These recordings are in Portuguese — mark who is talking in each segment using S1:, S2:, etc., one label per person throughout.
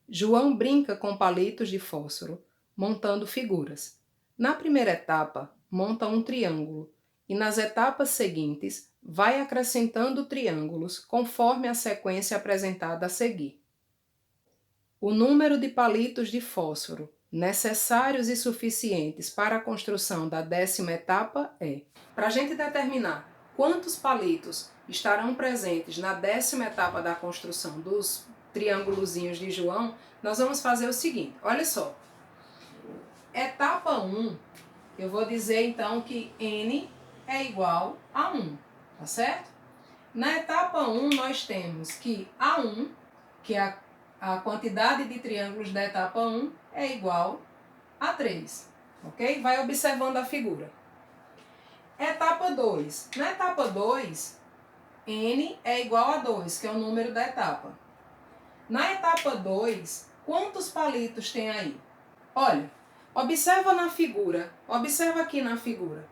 S1: João brinca com palitos de fósforo, montando figuras. Na primeira etapa, monta um triângulo e nas etapas seguintes vai acrescentando triângulos conforme a sequência apresentada a seguir. O número de palitos de fósforo necessários e suficientes para a construção da 10ª etapa é: para a gente determinar quantos palitos estarão presentes na 10ª etapa da construção dos triângulozinhos de João, nós vamos fazer o seguinte, olha só. Etapa 1, eu vou dizer então que N é igual a 1, tá certo? Na etapa 1 nós temos que A1, que é a quantidade de triângulos da etapa 1, é igual a 3, ok? Vai observando a figura. Etapa 2. Na etapa 2, N é igual a 2, que é o número da etapa. Na etapa 2, quantos palitos tem aí? Olha, observa na figura, observa aqui na figura.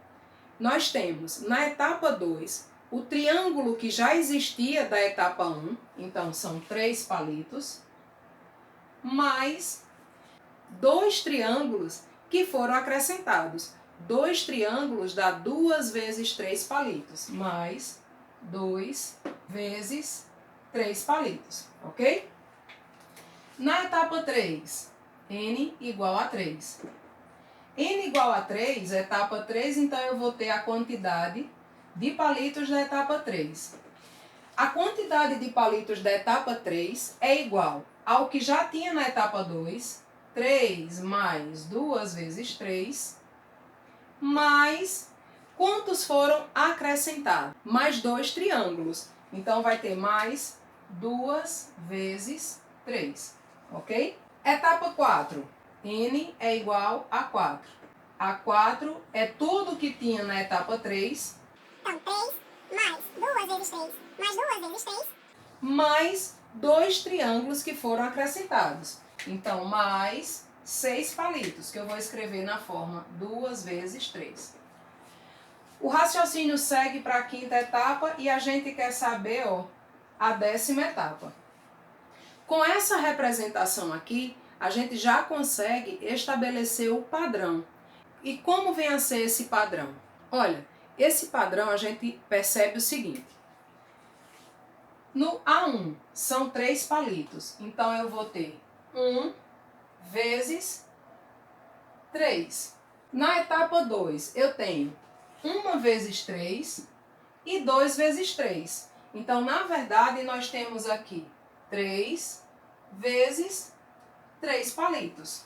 S1: Nós temos, na etapa 2, o triângulo que já existia da etapa 1, então são 3 palitos, mais 2 triângulos que foram acrescentados. 2 triângulos dá 2 vezes 3 palitos, mais 2 vezes 3 palitos, ok? Na etapa 3, N igual a 3. N igual a 3, etapa 3, então eu vou ter a quantidade de palitos da etapa 3. A quantidade de palitos da etapa 3 é igual ao que já tinha na etapa 2, 3 mais 2 vezes 3, mais quantos foram acrescentados? Mais 2 triângulos. Então vai ter mais 2 vezes 3, ok? Etapa 4, N é igual a 4. A 4 é tudo que tinha na etapa 3.
S2: Então, 3 mais 2 vezes 3 mais 2 vezes 3.
S1: Mais 2 triângulos que foram acrescentados. Então, mais 6 palitos, que eu vou escrever na forma 2 vezes 3. O raciocínio segue para a 5ª etapa e a gente quer saber, a 10ª etapa. Com essa representação aqui, a gente já consegue estabelecer o padrão. E como vem a ser esse padrão? Olha, esse padrão a gente percebe o seguinte. No A1 são 3 palitos, então eu vou ter 1 vezes 3. Na etapa 2 eu tenho 1 vezes 3 e 2 vezes 3. Então, na verdade, nós temos aqui 3 vezes 3 palitos.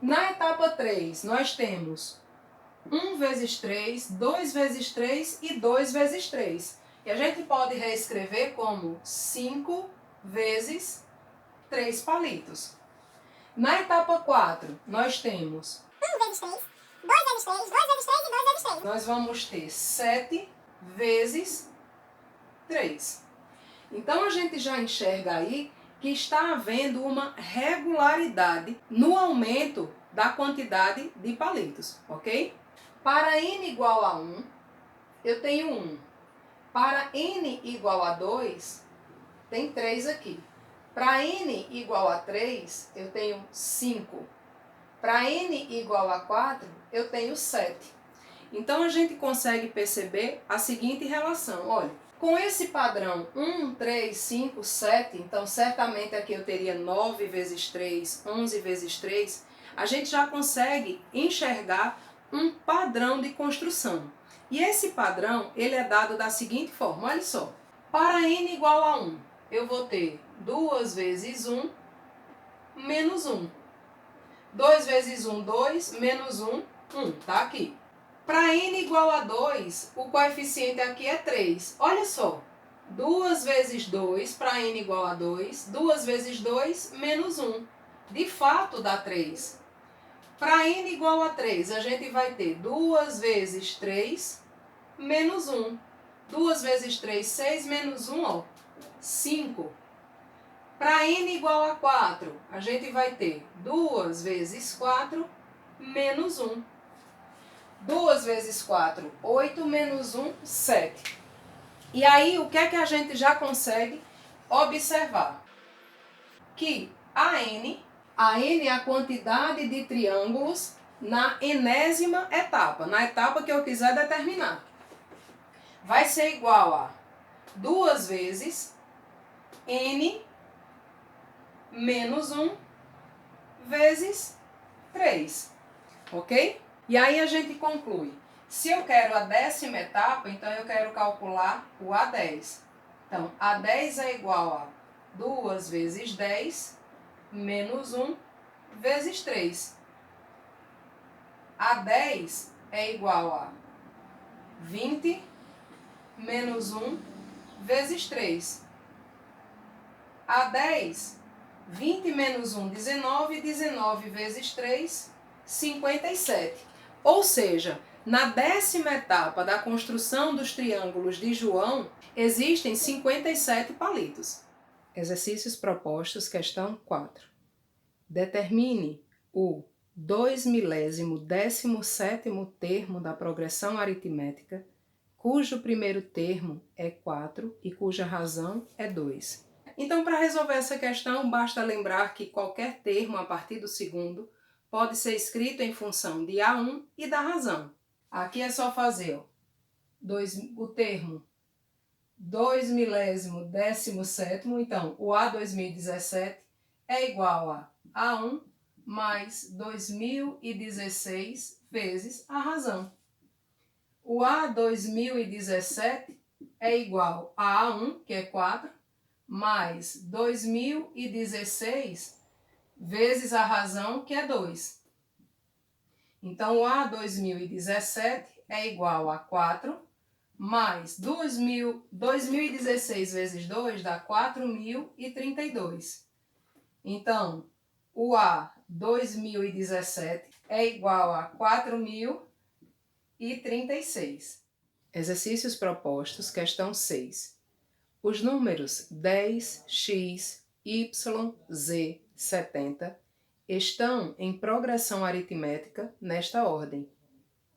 S1: Na etapa 3, nós temos 1 vezes 3, 2 vezes 3 e 2 vezes 3. E a gente pode reescrever como 5 vezes 3 palitos. Na etapa 4, nós temos
S2: 1 vezes 3, 2 vezes 3, 2 vezes 3 e 2 vezes 3.
S1: Nós vamos ter 7 vezes 3. Então, a gente já enxerga aí que está havendo uma regularidade no aumento da quantidade de palitos, ok? Para n igual a 1, eu tenho 1. Para n igual a 2, tem 3 aqui. Para n igual a 3, eu tenho 5. Para n igual a 4, eu tenho 7. Então, a gente consegue perceber a seguinte relação. Olha, com esse padrão 1, 3, 5, 7, então certamente aqui eu teria 9 vezes 3, 11 vezes 3, a gente já consegue enxergar um padrão de construção. E esse padrão, ele é dado da seguinte forma, olha só. Para n igual a 1, eu vou ter 2 vezes 1 menos 1. 2 vezes 1, 2, menos 1, 1, tá aqui. Para n igual a 2, o coeficiente aqui é 3. Olha só, 2 vezes 2 para n igual a 2, 2 vezes 2, menos 1. De fato, dá 3. Para n igual a 3, a gente vai ter 2 vezes 3, menos 1. 2 vezes 3, 6, menos 1, 5. Para n igual a 4, a gente vai ter 2 vezes 4, menos 1. 2 vezes 4, 8, menos 1, 7. E aí, o que é que a gente já consegue observar? Que A N é a quantidade de triângulos na enésima etapa, na etapa que eu quiser determinar. Vai ser igual a 2 vezes N menos 1 vezes 3, ok? E aí a gente conclui. Se eu quero a 10ª etapa, então eu quero calcular o A10. Então, A10 é igual a 2 vezes 10 menos 1 vezes 3. A10 é igual a 20 menos 1 vezes 3. A10, 20 menos 1, 19, 19 vezes 3, 57. Ou seja, na 10ª etapa da construção dos triângulos de João, existem 57 palitos. Exercícios propostos, questão 4. Determine o 2/17º termo da progressão aritmética, cujo primeiro termo é 4 e cuja razão é 2. Então, para resolver essa questão, basta lembrar que qualquer termo a partir do segundo pode ser escrito em função de A1 e da razão. Aqui é só fazer o termo 2/17º, então o A 2017 é igual a A1 mais 2016 vezes a razão. O A 2017 é igual a A1, que é 4, mais 2016 vezes a razão, que é 2. Então, o A 2017 é igual a 4, mais 2016 vezes 2 dá 4.032. Então, o A 2017 é igual a 4.036. Exercícios propostos, questão 6. Os números 10, x, y, z, 70 estão em progressão aritmética nesta ordem.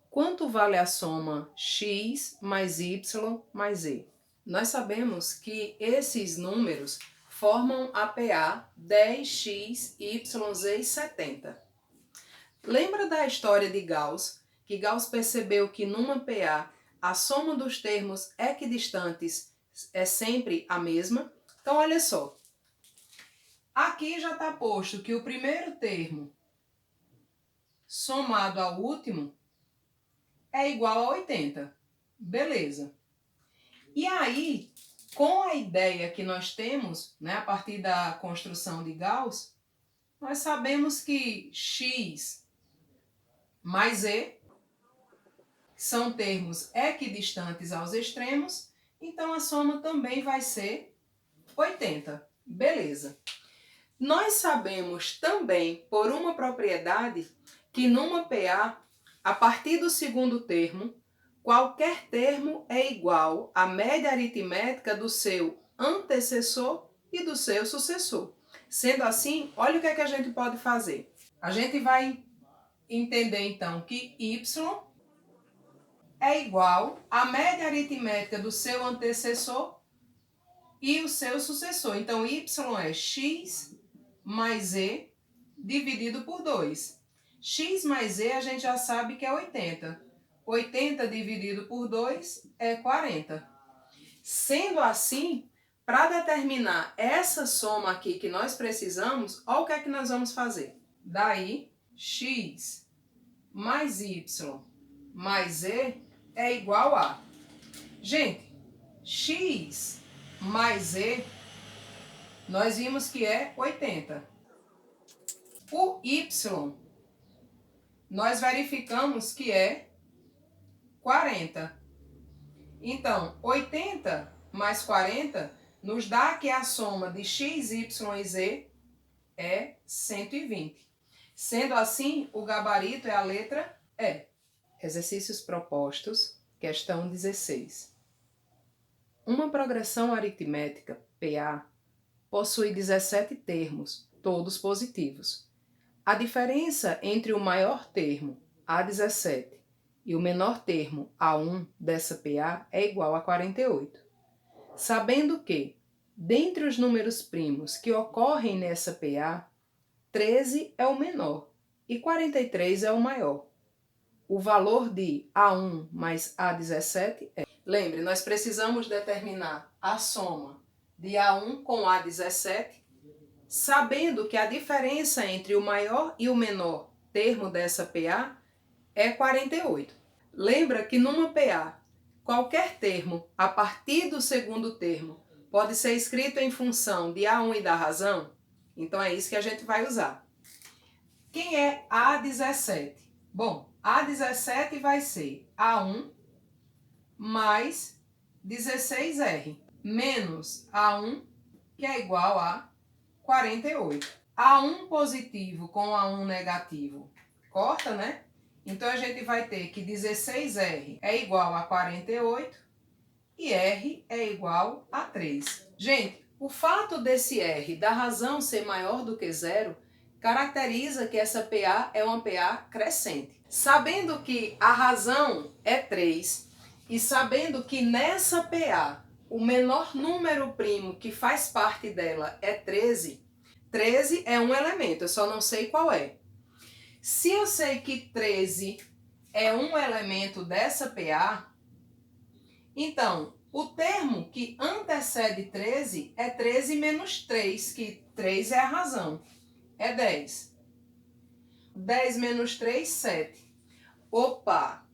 S1: Quanto vale a soma x mais y mais z? Nós sabemos que esses números formam a PA 10x, y, z e 70. Lembra da história de Gauss, que Gauss percebeu que numa PA a soma dos termos equidistantes é sempre a mesma? Então, olha só. Aqui já está posto que o primeiro termo somado ao último é igual a 80. Beleza. E aí, com a ideia que nós temos, né, a partir da construção de Gauss, nós sabemos que x mais z são termos equidistantes aos extremos, então a soma também vai ser 80. Beleza. Nós sabemos também, por uma propriedade, que numa PA, a partir do segundo termo, qualquer termo é igual à média aritmética do seu antecessor e do seu sucessor. Sendo assim, olha o que é que a gente pode fazer. A gente vai entender então que y é igual à média aritmética do seu antecessor e o seu sucessor. Então, y é x mais z dividido por 2. X mais z a gente já sabe que é 80. 80 dividido por 2 é 40. Sendo assim, para determinar essa soma aqui que nós precisamos, olha o que é que nós vamos fazer. Daí, x mais y mais z é igual a... Gente, x mais z, nós vimos que é 80. O y, nós verificamos que é 40. Então, 80 mais 40 nos dá que a soma de x, y e z é 120. Sendo assim, o gabarito é a letra E. Exercícios propostos, questão 16. Uma progressão aritmética, PA, possui 17 termos, todos positivos. A diferença entre o maior termo, A17, e o menor termo, A1, dessa PA é igual a 48. Sabendo que Dentre os números primos que ocorrem nessa PA, 13 é o menor e 43 é o maior. O valor de A1 mais A17 é... Lembre, nós precisamos determinar a soma de A1 com A17, sabendo que a diferença entre o maior e o menor termo dessa PA é 48. Lembra que numa PA, qualquer termo a partir do segundo termo pode ser escrito em função de A1 e da razão? Então é isso que a gente vai usar. Quem é A17? Bom, A17 vai ser A1 mais 16R menos A1, que é igual a 48. A1 positivo com A1 negativo corta, né? Então a gente vai ter que 16R é igual a 48 e R é igual a 3. Gente, o fato desse R da razão ser maior do que zero caracteriza que essa PA é uma PA crescente. Sabendo que a razão é 3 e sabendo que nessa PA o menor número primo que faz parte dela é 13, 13 é um elemento, eu só não sei qual é. Se eu sei que 13 é um elemento dessa PA, então o termo que antecede 13 é 13 menos 3, que 3 é a razão, é 10. 10 menos 3, 7. Opa!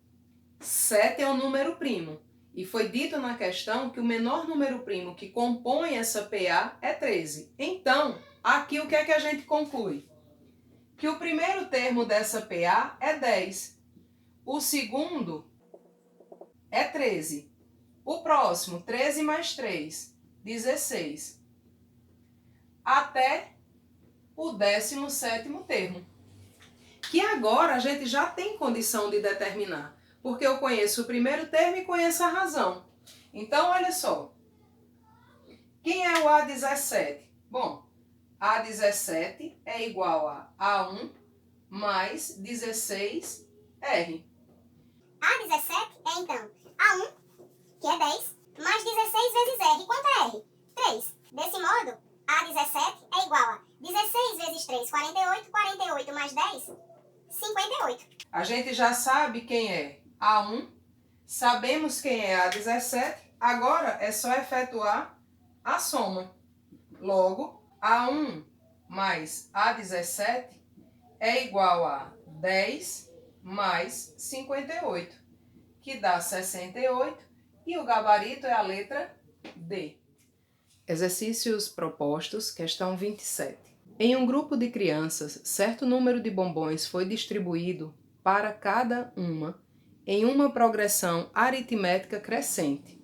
S1: 7 é o número primo. E foi dito na questão que o menor número primo que compõe essa PA é 13. Então, aqui o que é que a gente conclui? Que o primeiro termo dessa PA é 10. O segundo é 13. O próximo, 13 mais 3, 16. Até o 17º termo. Que agora a gente já tem condição de determinar, porque eu conheço o primeiro termo e conheço a razão. Então, olha só. Quem é o A17? Bom, A17 é igual a A1 mais 16R.
S2: A17 é então A1, que é 10, mais 16 vezes R. Quanto é R? 3. Desse modo, A17 é igual a 16 vezes 3, 48, 48 mais 10, 58.
S1: A gente já sabe quem é A1, sabemos quem é A17, agora é só efetuar a soma. Logo, A1 mais A17 é igual a 10 mais 58, que dá 68, e o gabarito é a letra D. Exercícios propostos, questão 27. Em um grupo de crianças, certo número de bombons foi distribuído para cada uma em uma progressão aritmética crescente,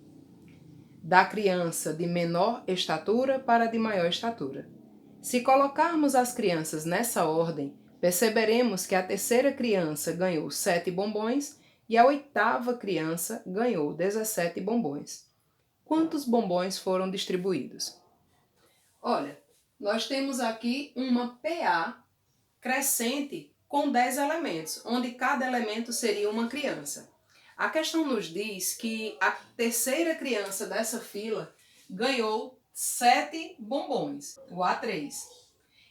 S1: da criança de menor estatura para a de maior estatura. Se colocarmos as crianças nessa ordem, perceberemos que a terceira criança ganhou 7 bombons e a oitava criança ganhou 17 bombons. Quantos bombons foram distribuídos? Olha, nós temos aqui uma PA crescente com 10 elementos, onde cada elemento seria uma criança. A questão nos diz que a terceira criança dessa fila ganhou 7 bombons, o A3,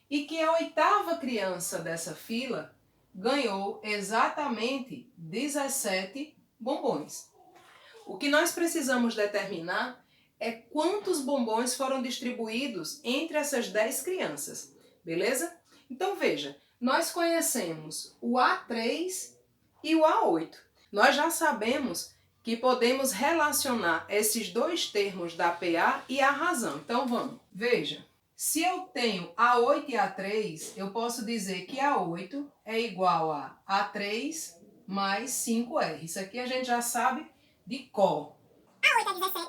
S1: e que a oitava criança dessa fila ganhou exatamente 17 bombons. O que nós precisamos determinar é quantos bombons foram distribuídos entre essas 10 crianças, beleza? Então veja, nós conhecemos o A3 e o A8. Nós já sabemos que podemos relacionar esses dois termos da PA e a razão. Então vamos, veja. Se eu tenho A8 e A3, eu posso dizer que A8 é igual a A3 mais 5R. Isso aqui a gente já sabe de cor.
S2: A8 é 17,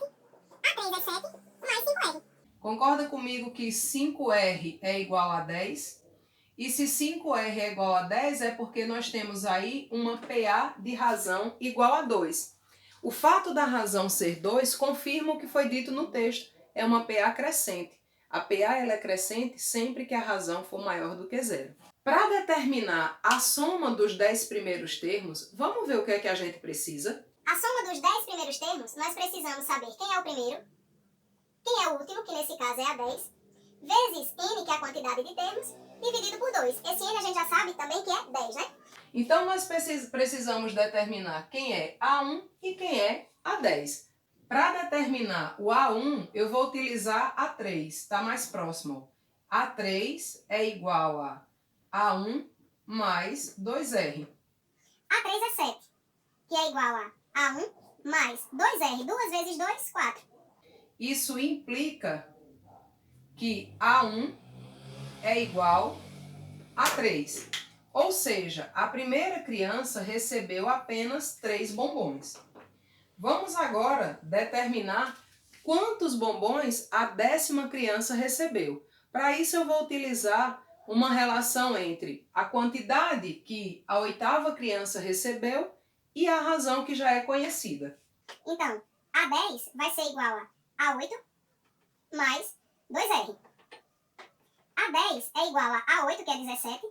S2: A3 é 7, mais 5R.
S1: Concorda comigo que 5R é igual a 10? E se 5R é igual a 10 é porque nós temos aí uma PA de razão igual a 2. O fato da razão ser 2 confirma o que foi dito no texto. É uma PA crescente. A PA ela é crescente sempre que a razão for maior do que zero. Para determinar a soma dos 10 primeiros termos, vamos ver o que é que a gente precisa?
S2: A soma dos 10 primeiros termos, nós precisamos saber quem é o primeiro, quem é o último, que nesse caso é a 10, vezes n, que é a quantidade de termos, dividido por 2. Esse n a gente já sabe também que é 10, né?
S1: Então, nós precisamos determinar quem é A1 e quem é A10. Para determinar o A1, eu vou utilizar A3, está mais próximo. A3 é igual a A1 mais 2R.
S2: A3 é 7, que é igual a A1 mais 2R. 2 vezes 2, 4.
S1: Isso implica que A1 é igual a 3. Ou seja, a primeira criança recebeu apenas 3 bombons. Vamos agora determinar quantos bombons a 10ª criança recebeu. Para isso eu vou utilizar uma relação entre a quantidade que a 8ª criança recebeu e a razão que já é conhecida.
S2: Então, A10 vai ser igual a A8 mais 2R. A10 é igual a A8, que é 17.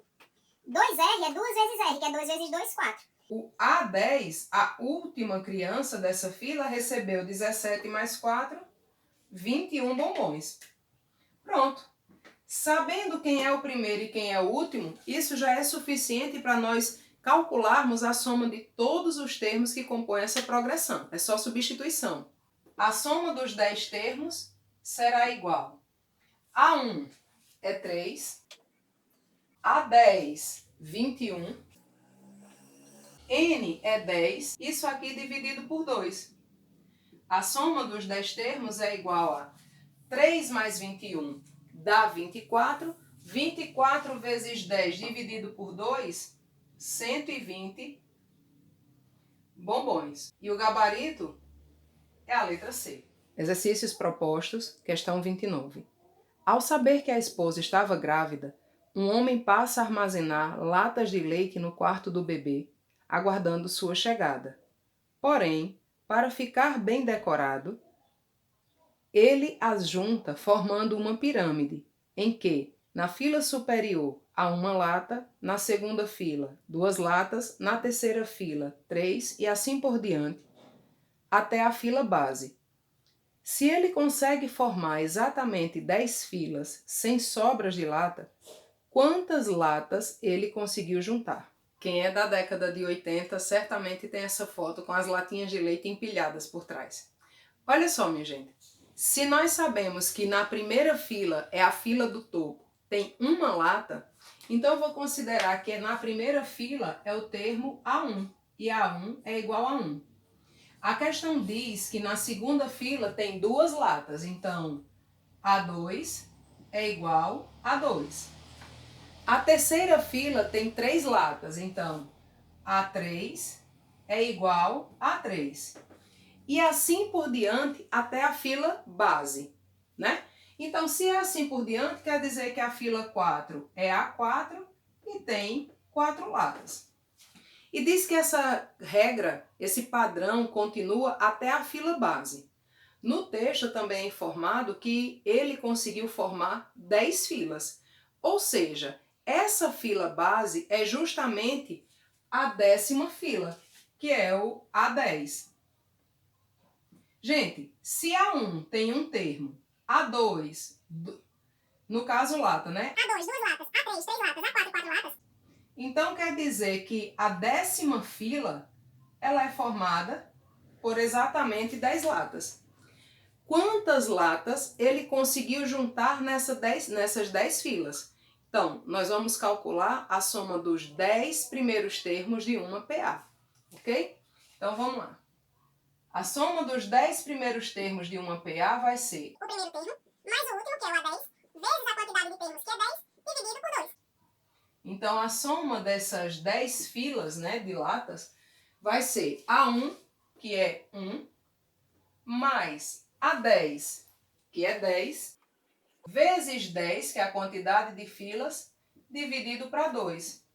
S2: 2R é 2 vezes R, que é 2 vezes 2, 4.
S1: O A10, a última criança dessa fila, recebeu 17 mais 4, 21 bombons. Pronto. Sabendo quem é o primeiro e quem é o último, isso já é suficiente para nós calcularmos a soma de todos os termos que compõem essa progressão. É só substituição. A soma dos 10 termos será igual a A1 é 3, A10, 21, N é 10, isso aqui dividido por 2. A soma dos 10 termos é igual a 3 mais 21 dá 24. 24 vezes 10 dividido por 2, 120 bombons. E o gabarito é a letra C. Exercícios propostos, questão 29. Ao saber que a esposa estava grávida, um homem passa a armazenar latas de leite no quarto do bebê, aguardando sua chegada. Porém, para ficar bem decorado, ele as junta formando uma pirâmide, em que, na fila superior, há uma lata, na segunda fila, 2 latas, na terceira fila, 3 e assim por diante, até a fila base. Se ele consegue formar exatamente 10 filas sem sobras de lata, quantas latas ele conseguiu juntar? Quem é da década de 80 certamente tem essa foto com as latinhas de leite empilhadas por trás. Olha só, minha gente. Se nós sabemos que na primeira fila é a fila do topo, tem uma lata, então eu vou considerar que na primeira fila é o termo A1 e A1 é igual a 1. A questão diz que na segunda fila tem 2 latas, então A2 é igual a 2. A terceira fila tem 3 latas, então A3 é igual a 3. E assim por diante até a fila base, né? Então, se é assim por diante, quer dizer que a fila 4 é A4 e tem 4 latas. E diz que essa regra, esse padrão, continua até a fila base. No texto também é informado que ele conseguiu formar 10 filas. Ou seja, essa fila base é justamente a 10ª fila, que é o A10. Gente, se A1 tem um termo, A2, no caso lata, né?
S2: A2, 2 latas. A3, 3 latas. A4, 4 latas.
S1: Então quer dizer que a 10ª fila, ela é formada por exatamente 10 latas. Quantas latas ele conseguiu juntar nessas 10 filas? Então, nós vamos calcular a soma dos 10 primeiros termos de uma PA, ok? Então vamos lá. A soma dos 10 primeiros termos de uma PA vai ser
S2: o primeiro termo, mais o último, que é o A10, vezes a quantidade de termos, que é 10, dividido por 2.
S1: Então, a soma dessas 10 filas, né, de latas vai ser A1, que é 1, mais A10, que é 10, vezes 10, que é a quantidade de filas, dividido para 2.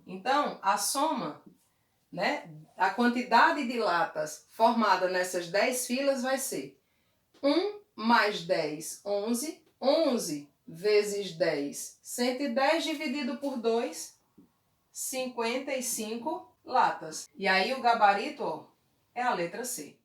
S1: Então, a soma, né, a quantidade de latas formada nessas 10 filas vai ser 1 mais 10, 11. 11 vezes 10, 110 dividido por 2, 55 latas. E aí o gabarito, ó, é a letra C.